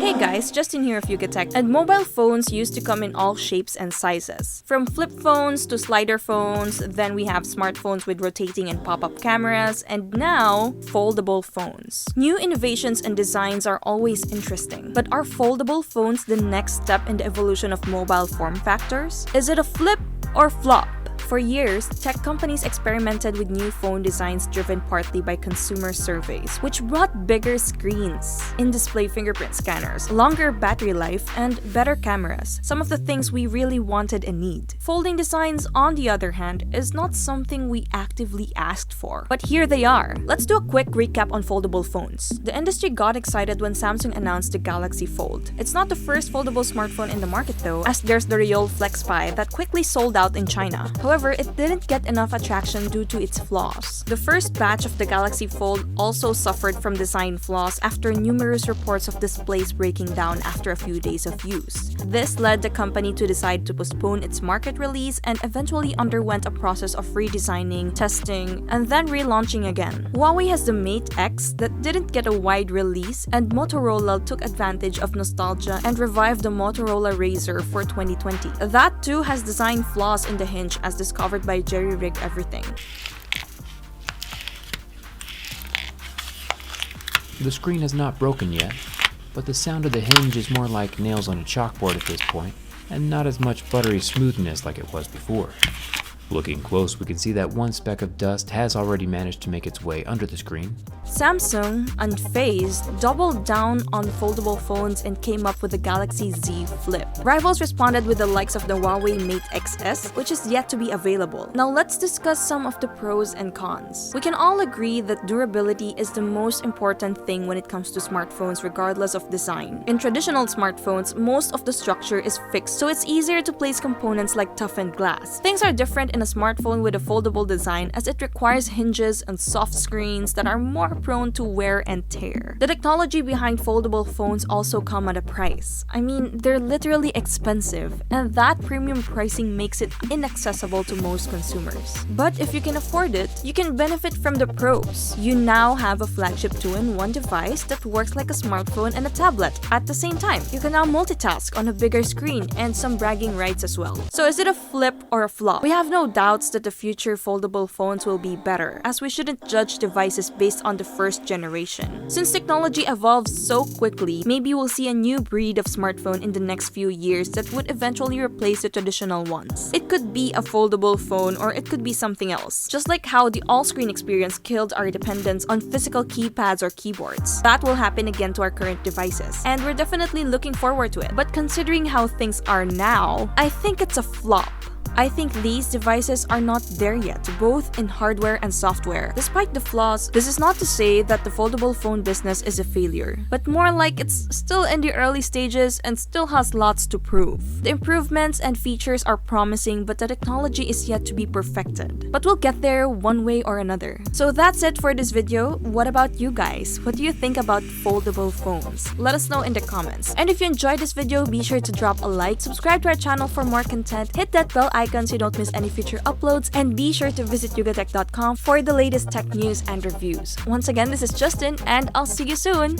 Hey guys, Justin here of Yugatech, and mobile phones used to come in all shapes and sizes. From flip phones to slider phones, then we have smartphones with rotating and pop-up cameras, and now, foldable phones. New innovations and designs are always interesting, but are foldable phones the next step in the evolution of mobile form factors? Is it a flip or flop? For years, tech companies experimented with new phone designs driven partly by consumer surveys, which brought bigger screens, in-display fingerprint scanners, longer battery life, and better cameras, some of the things we really wanted and need. Folding designs, on the other hand, is not something we actively asked for. But here they are. Let's do a quick recap on foldable phones. The industry got excited when Samsung announced the Galaxy Fold. It's not the first foldable smartphone in the market though, as there's the Real Flex Pi that quickly sold out in China. However, it didn't get enough attraction due to its flaws. The first batch of the Galaxy Fold also suffered from design flaws after numerous reports of displays breaking down after a few days of use. This led the company to decide to postpone its market release and eventually underwent a process of redesigning, testing, and then relaunching again. Huawei has the Mate X that didn't get a wide release, and Motorola took advantage of nostalgia and revived the Motorola Razr for 2020. That too has design flaws in the hinge as discovered by Jerry Rig Everything. The screen is not broken yet, but the sound of the hinge is more like nails on a chalkboard at this point, and not as much buttery smoothness like it was before. Looking close, we can see that one speck of dust has already managed to make its way under the screen. Samsung, unfazed, doubled down on foldable phones and came up with the Galaxy Z Flip. Rivals responded with the likes of the Huawei Mate XS, which is yet to be available. Now let's discuss some of the pros and cons. We can all agree that durability is the most important thing when it comes to smartphones regardless of design. In traditional smartphones, most of the structure is fixed, so it's easier to place components like toughened glass. Things are different in a smartphone with a foldable design as it requires hinges and soft screens that are more prone to wear and tear. The technology behind foldable phones also come at a price. I mean, they're literally expensive, and that premium pricing makes it inaccessible to most consumers. But if you can afford it, you can benefit from the pros. You now have a flagship 2-in-1 device that works like a smartphone and a tablet at the same time. You can now multitask on a bigger screen and some bragging rights as well. So is it a flip or a flop? We have no doubts that the future foldable phones will be better, as we shouldn't judge devices based on the first generation. Since technology evolves so quickly, maybe we'll see a new breed of smartphone in the next few years that would eventually replace the traditional ones. It could be a foldable phone or it could be something else. Just like how the all-screen experience killed our dependence on physical keypads or keyboards. That will happen again to our current devices, and we're definitely looking forward to it. But considering how things are now, I think it's a flop. I think these devices are not there yet, both in hardware and software. Despite the flaws, this is not to say that the foldable phone business is a failure, but more like it's still in the early stages and still has lots to prove. The improvements and features are promising, but the technology is yet to be perfected. But we'll get there one way or another. So that's it for this video. What about you guys? What do you think about foldable phones? Let us know in the comments. And if you enjoyed this video, be sure to drop a like, subscribe to our channel for more content, hit that bell icon so you don't miss any future uploads, and be sure to visit yugatech.com for the latest tech news and reviews. Once again, this is Justin, and I'll see you soon!